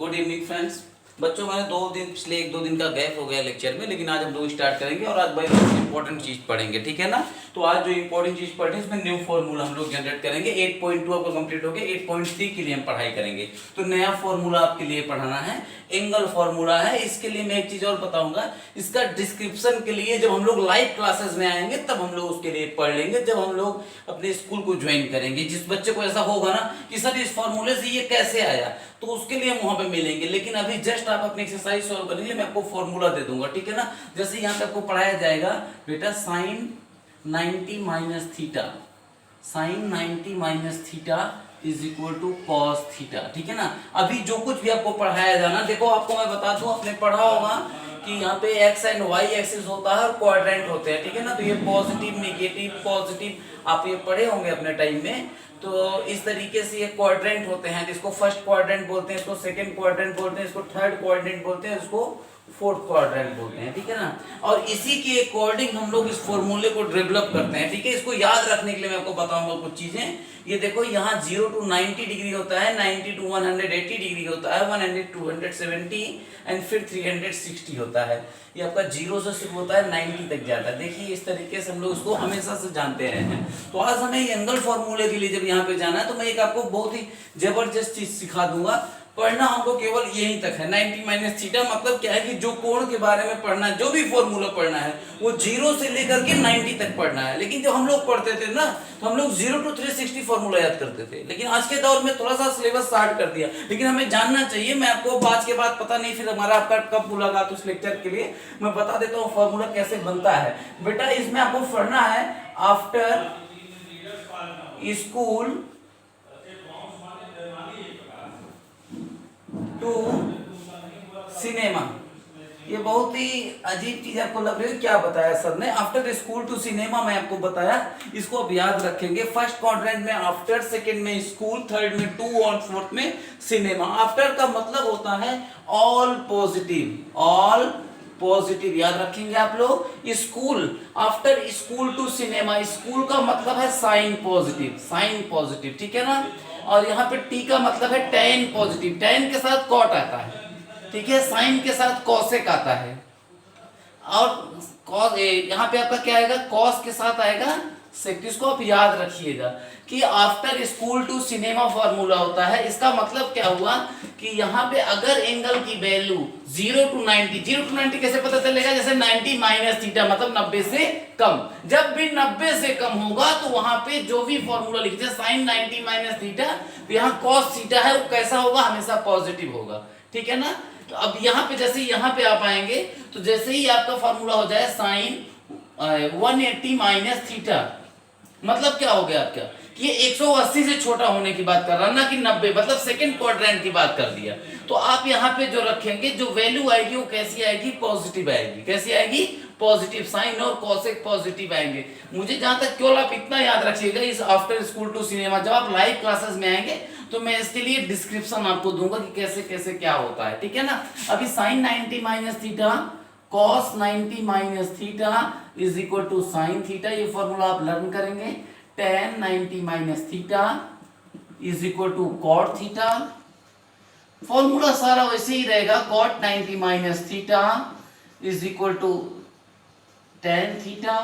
Good evening friends. बच्चों मैंने 2 दिन पिछले 1-2 दिन का गैप हो गया लेक्चर में, लेकिन आज हम लोग स्टार्ट करेंगे और आज भाई इंपॉर्टेंट चीज पढ़ेंगे, ठीक है ना। तो आज जो इंपॉर्टेंट चीज पढ़े इसमें न्यू फॉर्मूला हम लोग जनरेट करेंगे। 8.2 आपको कंप्लीट हो गया, 8.3 के लिए हम पढ़ाई करेंगे। तो नया फॉर्मूला आपके लिए पढ़ाना है, एंगल फॉर्मूला है। इसके लिए मैं एक चीज और बताऊंगा, इसका डिस्क्रिप्शन के लिए जब हम लोग लाइव क्लासेस में आएंगे तब हम लोग उसके लिए पढ़ लेंगे, जब हम लोग अपने स्कूल को ज्वाइन करेंगे। जिस बच्चे को ऐसा होगा ना कि सर इस फॉर्मूले से ये कैसे आया, तो उसके लिए हम वहां पे मिलेंगे। लेकिन अभी जस्ट आप अपनी एक्सरसाइज सॉल्व करेंगे, मैं आपको फॉर्मूला दे दूंगा, ठीक है ना। जैसे यहाँ पे आपको पढ़ाया जाएगा बेटा sine 90 minus theta, sine 90 minus theta is equal to cos theta, ठीक है ना। अभी जो कुछ भी आपको पढ़ाया जाना, देखो आपको मैं बता दूं, आपने पढ़ा होगा कि यहाँ पे एक्स एंड वाई एक्सिस होता है और क्वाड्रेंट होते हैं, ठीक है ना। तो ये पॉजिटिव नेगेटिव पॉजिटिव आप ये पढ़े होंगे अपने टाइम में। तो इस तरीके से ये क्वाड्रेंट होते हैं, इसको फर्स्ट क्वाड्रेंट बोलते हैं, इसको सेकंड क्वाड्रेंट बोलते हैं, इसको थर्ड क्वाड्रेंट बोलते हैं, इसको फोर्थ क्वाड्रेंट बोलते हैं, ठीक है ना। और इसी के अकॉर्डिंग हम लोग इस फॉर्मूले को डेवलप करते हैं, ठीक है। इसको याद रखने के लिए मैं आपको बताऊंगा कुछ चीजें। ये देखो यहाँ 0 to 90 डिग्री होता है, 90 to 180 डिग्री होता है, 100 to 270 एंड फिर 360 होता है। ये आपका 0 से शुरू होता है 90 तक जाता है। देखिए इस तरीके से हम लोग इसको हमेशा से जानते रहे हैं। तो आज हमें एंगल फॉर्मूले के लिए जब यहाँ पे जाना है तो मैं एक आपको बहुत ही जबरदस्त चीज सिखा दूंगा। पढ़ना हमको केवल यहीं तक है, 90 माइनस थीटा। मतलब क्या है कि जो कोण के बारे में पढ़ना है, जो भी फॉर्मूला पढ़ना है वो 0 से लेकर के 90 तक पढ़ना है। लेकिन जब हम लोग पढ़ते थे ना तो हम लोग 0 to 360 फॉर्मूला याद करते थे, लेकिन आज के दौर में थोड़ा सा सिलेबस स्टार्ट कर दिया। लेकिन हमें जानना चाहिए, मैं आपको आज के बाद पता नहीं फिर हमारा आपका कब मुलाकात उस लेक्चर के लिए, मैं बता देता हूँ फॉर्मूला कैसे बनता है। बेटा इसमें आपको पढ़ना है आफ्टर स्कूल टू सिनेमा। ये बहुत ही अजीब चीज आपको लग रही है, क्या बताया सर ने, आफ्टर स्कूल टू सिनेमा मैं आपको बताया। इसको आप याद रखेंगे, फर्स्ट क्वाड्रेंट में आफ्टर, सेकंड में स्कूल, थर्ड में टू और फोर्थ में सिनेमा। आफ्टर का मतलब होता है ऑल पॉजिटिव, ऑल पॉजिटिव याद रखेंगे आप लोग। School, after school to cinema, school का मतलब है साइन पॉजिटिव, साइन पॉजिटिव, ठीक है ना। और यहाँ पे टी का मतलब है टेन पॉजिटिव, टेन के साथ कॉट आता है, ठीक है। साइन के साथ कॉसेक आता है, और कॉस यहाँ पे आपका क्या आएगा, कॉस के साथ आएगा सेक। इसको आप याद रखिएगा कि after school to cinema formula होता है। इसका मतलब क्या हुआ कि यहाँ पे अगर एंगल की वैल्यू 0 to 90, 0 to 90 कैसे पता चलेगा, जैसे 90 माइनस थीटा मतलब 90 से कम। जब भी 90 से कम होगा तो वहां पे जो भी फॉर्मूला लिखते साइन 90 माइनस थीटा, तो यहाँ कॉस थीटा है वो कैसा होगा, हमेशा पॉजिटिव होगा, ठीक है ना। तो अब यहाँ पे जैसे यहाँ पे आप आएंगे तो जैसे ही आपका फॉर्मूला हो जाए साइन 180 माइनस थीटा, मतलब क्या हो गया आपका, ये 180 से छोटा होने की बात कर रहा है ना कि 90, मतलब सेकंड क्वाड्रेंट की बात कर दिया। तो आप यहाँ पे जो रखेंगे, जो वैल्यू आएगी वो कैसी आएगी, पॉजिटिव आएगी। कैसी आएगी, पॉजिटिव। साइन और कॉसेक पॉजिटिव आएंगे। मुझे जहां तक केवल आप इतना याद रखिएगा, इस आफ्टर स्कूल टू सिनेमा जब आप लाइव क्लासेस में आएंगे तो मैं इसके लिए डिस्क्रिप्शन आपको दूंगा कि कैसे कैसे क्या होता है, ठीक है ना। अभी sine 90 minus theta cos 90 minus theta is equal to sine theta, ये फॉर्मूला आप लर्न करेंगे। tan 90 minus theta is equal to cot theta. Formula सारा वैसे ही रहेगा, cot 90 minus theta is equal to tan theta,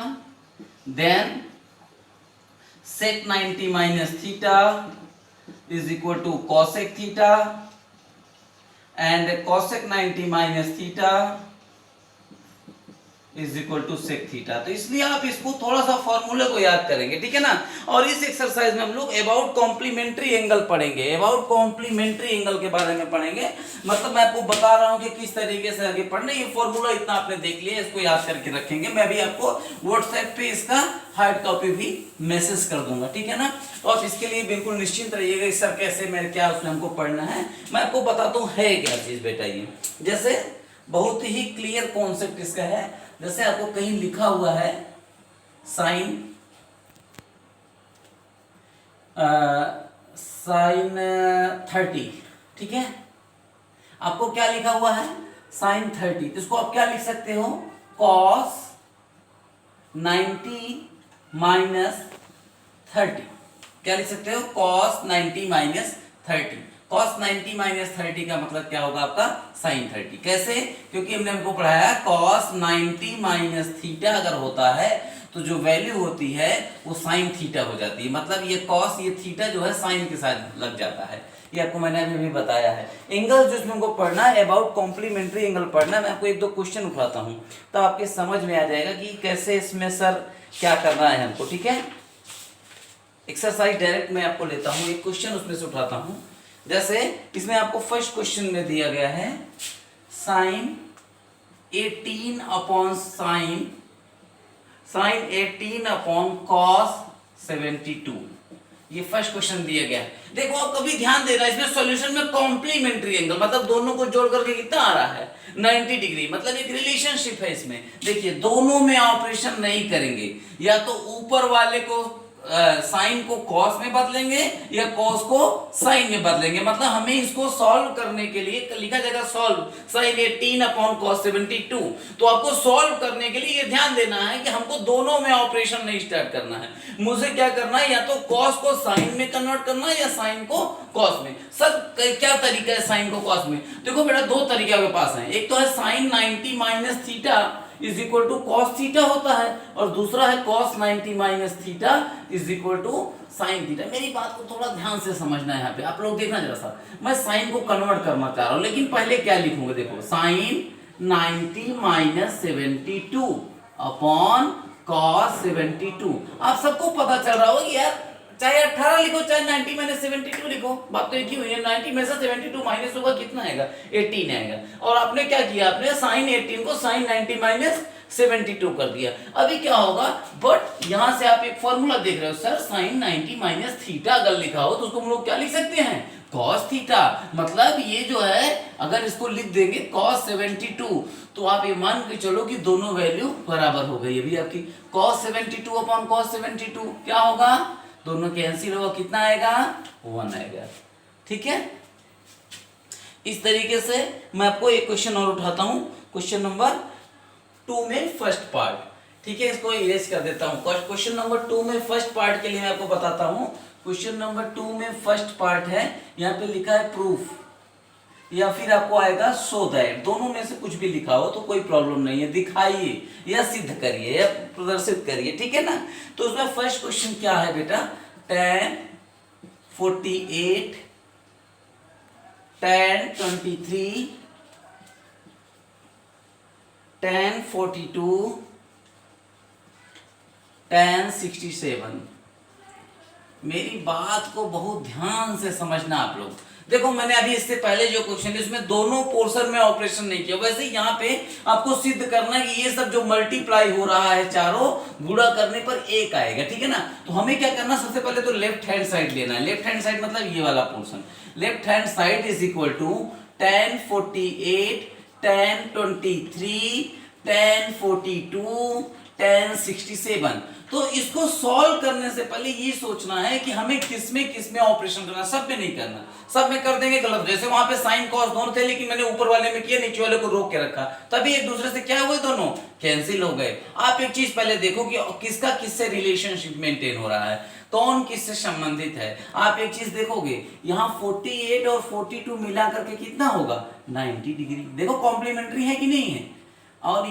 then sec 90 minus theta is equal to cosec theta, and cosec 90 minus theta is equal to sec theta. तो इसलिए आप इसको थोड़ा सा फॉर्मूले को याद करेंगे, ठीक है ना। और इस एक्सरसाइज में हम लोग अबाउट कॉम्प्लीमेंट्री एंगल पढ़ेंगे, अबाउट कॉम्प्लीमेंट्री एंगल के बारे में पढ़ेंगे। मतलब मैं आपको बता रहा हूं कि किस तरीके से आगे पढ़ना। ये फॉर्मूला इतना आपने देख लिया, इसको याद करके रखेंगे। मैं भी आपको व्हाट्सएप पे इसका हार्ड कॉपी भी मैसेज कर दूंगा, ठीक है ना। तो आप इसके लिए बिल्कुल निश्चिंत रहिएगा, इस सर कैसे मेरे क्या उसमें हमको पढ़ना है मैं आपको बताता हूँ है क्या चीज बेटा। ये जैसे बहुत ही क्लियर कॉन्सेप्ट इसका है, जैसे आपको कहीं लिखा हुआ है साइन साइन 30, ठीक है। आपको क्या लिखा हुआ है, साइन 30, तो इसको आप क्या लिख सकते हो, cos 90 माइनस 30। क्या लिख सकते हो, cos 90 माइनस 30। cos 90 माइनस 30 का मतलब क्या होगा आपका sin 30। कैसे? क्योंकि हमको पढ़ाया cos 90 माइनस थीटा अगर होता है तो जो वैल्यू होती है वो sin थीटा हो जाती है, मतलब ये cos ये थीटा जो है sin के साथ लग जाता है। ये आपको मैंने अभी भी बताया है। एंगल जो इसमें हमको पढ़ना है अबाउट कॉम्प्लीमेंट्री एंगल पढ़ना है। मैं आपको एक दो क्वेश्चन उठाता हूँ तो आपके समझ में आ जाएगा कि कैसे इसमें सर क्या करना है हमको। ठीक है, एक्सरसाइज डायरेक्ट मैं आपको लेता हूँ, एक क्वेश्चन उसमें से उठाता हूँ। जैसे इसमें आपको फर्स्ट क्वेश्चन में दिया गया है sine 18 upon sine 18 upon cos 72, ये फर्स्ट क्वेश्चन दिया गया है। देखो आप कभी ध्यान देना, इसमें सॉल्यूशन में कॉम्प्लीमेंट्री एंगल मतलब दोनों को जोड़ करके कितना आ रहा है 90 डिग्री, मतलब एक रिलेशनशिप है इसमें। देखिए दोनों में ऑपरेशन नहीं करेंगे, या तो ऊपर वाले को साइन को कॉस में बदलेंगे या कॉस को साइन में बदलेंगे। मतलब हमें इसको सॉल्व करने के लिए लिखा जाएगा सॉल्व साइन 18 अपॉन कॉस 72। तो आपको सॉल्व करने के लिए ये ध्यान देना है कि हमको दोनों में ऑपरेशन नहीं स्टार्ट करना है। मुझे क्या करना है, या तो कॉस को साइन में कन्वर्ट करना है या साइन को कॉस में। सर क्या तरीका है साइन को कॉस में? देखो बेटा दो तरीके आपके पास है, एक तो है sine 90 minus theta is equal to cos theta होता है, और दूसरा है cos 90 minus theta is equal to sine theta. मेरी बात को थोड़ा ध्यान से समझना है, यहाँ पे आप लोग देखना जरा सा। मैं साइन को कन्वर्ट करना चाह रहा हूँ, लेकिन पहले क्या लिखूंगा, देखो साइन 90 माइनस 72 अपॉन कॉस 72। आप सबको पता चल रहा होगा कि यार चाहे 18 लिखो चाहे 90 माइनस 72 लिखो, बात तो एक ही हुई है। 90 में से 72 माइनस होगा कितना आएगा 18 आएगा। और आपने क्या किया, आपने साइन 18 को साइन 90 माइनस 72 कर दिया। अभी क्या होगा, बट यहां से आप एक फॉर्मूला देख रहे हो सर, साइन 90 माइनस थीटा अगर लिखा हो तो उसको हम लोग क्या लिख सकते हैं, कॉस थीटा। मतलब ये जो है अगर इसको लिख देंगे कॉस 72 तो आप ये मान के चलो कि दोनों वैल्यू बराबर हो गई। अभी आपकी कॉस 72 अपॉन कॉस 72 क्या होगा, दोनों कैंसिल होगा, कितना आएगा 1 आएगा। ठीक है, इस तरीके से मैं आपको एक क्वेश्चन और उठाता हूं, क्वेश्चन नंबर 2 में फर्स्ट पार्ट। ठीक है, इसको इरेज कर देता हूं। क्वेश्चन नंबर 2 में फर्स्ट पार्ट के लिए मैं आपको बताता हूं। क्वेश्चन नंबर 2 में फर्स्ट पार्ट है, यहाँ पे लिखा है प्रूफ, या फिर आपको आएगा सो दैट, दोनों में से कुछ भी लिखा हो तो कोई प्रॉब्लम नहीं है। दिखाइए या सिद्ध करिए या प्रदर्शित करिए, ठीक है ना। तो उसमें फर्स्ट क्वेश्चन क्या है बेटा, tan 48 tan 23 tan 42 tan 67। मेरी बात को बहुत ध्यान से समझना आप लोग। देखो मैंने अभी इससे पहले जो क्वेश्चन है उसमें दोनों पोर्शन में ऑपरेशन नहीं किया, वैसे यहाँ पे आपको सिद्ध करना है कि ये सब जो मल्टीप्लाई हो रहा है चारों गुणा करने पर 1 आएगा। ठीक है ना, तो हमें क्या करना, सबसे पहले तो लेफ्ट हैंड साइड लेना है। लेफ्ट हैंड साइड मतलब ये वाला portion, left hand side is equal to tan 48 tan 23 tan 42 tan 67। तो इसको सॉल्व करने से पहले ये सोचना है कि हमें किसमें ऑपरेशन करना, सब में नहीं करना। सब में कर देंगे गलत, जैसे वहां पे साइन कॉस दोनों थे लेकिन मैंने ऊपर वाले में किया, नीचे वाले को रोक के रखा, तभी एक दूसरे से क्या हुए, दोनों कैंसिल हो गए। आप एक चीज पहले देखो कि किसका किससे रिलेशनशिप मेंटेन हो रहा है, कौन किससे संबंधित है। आप एक चीज देखोगे यहाँ 48 और 42 मिला करके कितना होगा 90 डिग्री। देखो कॉम्प्लीमेंट्री है कि नहीं है, और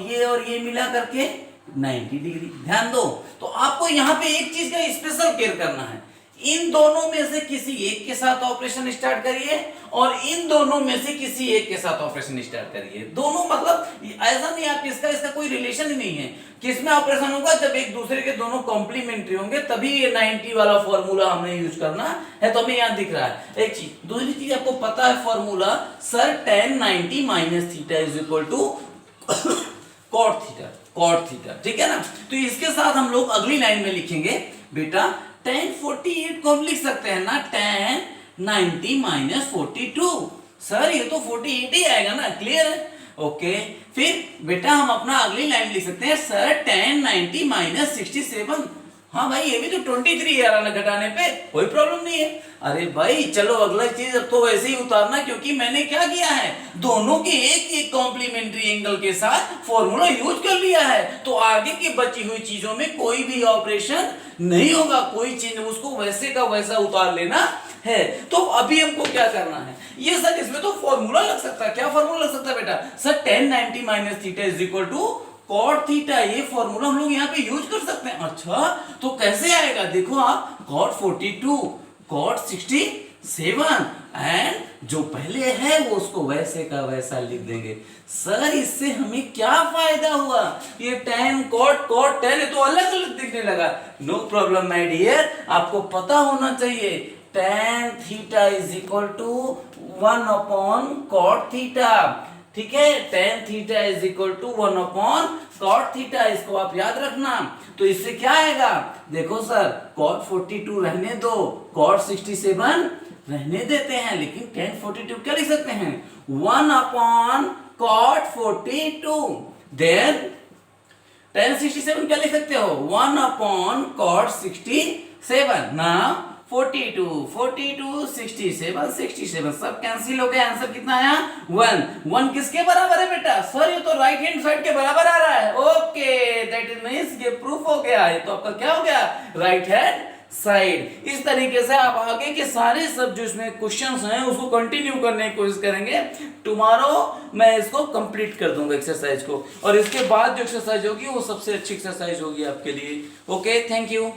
ये मिला करके 90 डिग्री। ध्यान दो, तो आपको यहाँ पे एक चीज का स्पेशल केयर करना है, इन दोनों में से किसी एक के साथ ऑपरेशन स्टार्ट करिए और इन दोनों में से किसी एक के साथ ऑपरेशन स्टार्ट करिए। दोनों मतलब ऐसा नहीं आप इसका कोई रिलेशन ही नहीं है। किसमें ऑपरेशन होगा, जब एक दूसरे के दोनों कॉम्प्लीमेंट्री होंगे तभी ये 90 वाला फॉर्मूला हमें यूज करना है। तो हमें यहाँ दिख रहा है एक चीज। दूसरी चीज आपको पता है formula, sir tan 90 minus theta is equal to cot theta. ठीक है ना, तो इसके साथ हम लोग अगली लाइन में लिखेंगे बेटा tan 48 को हम लिख सकते हैं ना tan 90 माइनस 42। सर ये तो 48 ही आएगा ना, क्लियर है, ओके। फिर बेटा हम अपना अगली लाइन लिख सकते हैं सर tan 90 माइनस 67। हाँ भाई ये भी तो 23 आ रहा ना घटाने पे, कोई प्रॉब्लम नहीं है। अरे भाई चलो अगला चीज अब तो वैसे ही उतारना, क्योंकि मैंने क्या किया है, दोनों के एक कॉम्प्लीमेंट्री एंगल के साथ फॉर्मूला यूज कर लिया है। तो आगे की बची हुई चीजों में कोई भी ऑपरेशन नहीं होगा, कोई चीज उसको वैसे का वैसा उतार लेना है। तो अभी हमको क्या करना है, ये सर इसमें तो फॉर्मूला लग सकता है। क्या फॉर्मूला लग सकता है बेटा? Sir tan 90 minus theta is equal to cot theta, ये फॉर्मूला हम लोग यहाँ पे यूज कर सकते हैं। अच्छा तो कैसे आएगा, देखो आप, cot 42, cot 67 एंड जो पहले है वो उसको वैसे का वैसा लिख देंगे। सर इससे हमें क्या फायदा हुआ, ये tan cot cot tan ये तो अलग अलग दिखने लगा। नो प्रॉब्लम माय डियर, आपको पता होना चाहिए tan theta is equal to 1 upon cot theta. ठीक है, tan theta is equal to 1 upon cot theta, इसको आप याद रखना। तो इससे क्या आएगा, देखो सर cot 42 रहने दो, cot 67 रहने देते हैं, लेकिन tan 42 क्या लिख सकते हैं, 1 अपॉन cot 42। देन tan 67 क्या लिख सकते हो, 1 अपॉन cot 67। ना 42 42 67 67 सब कैंसिल हो गए, आंसर कितना आया, 1 किसके बराबर है बेटा, सर ये तो राइट हैंड साइड के बराबर आ रहा है। ओके दैट इज मींस ये प्रूफ हो गया, ये तो आपका क्या हो गया, राइट हैंड साइड। इस तरीके से आप आगे के सारे सब जो इसमें क्वेश्चंस हैं उसको कंटिन्यू करने की कोशिश करेंगे। टुमारो मैं इसको कंप्लीट कर दूंगा एक्सरसाइज को, और इसके बाद जो एक्सरसाइज होगी वो सबसे अच्छी एक्सरसाइज होगी आपके लिए। Okay thank you.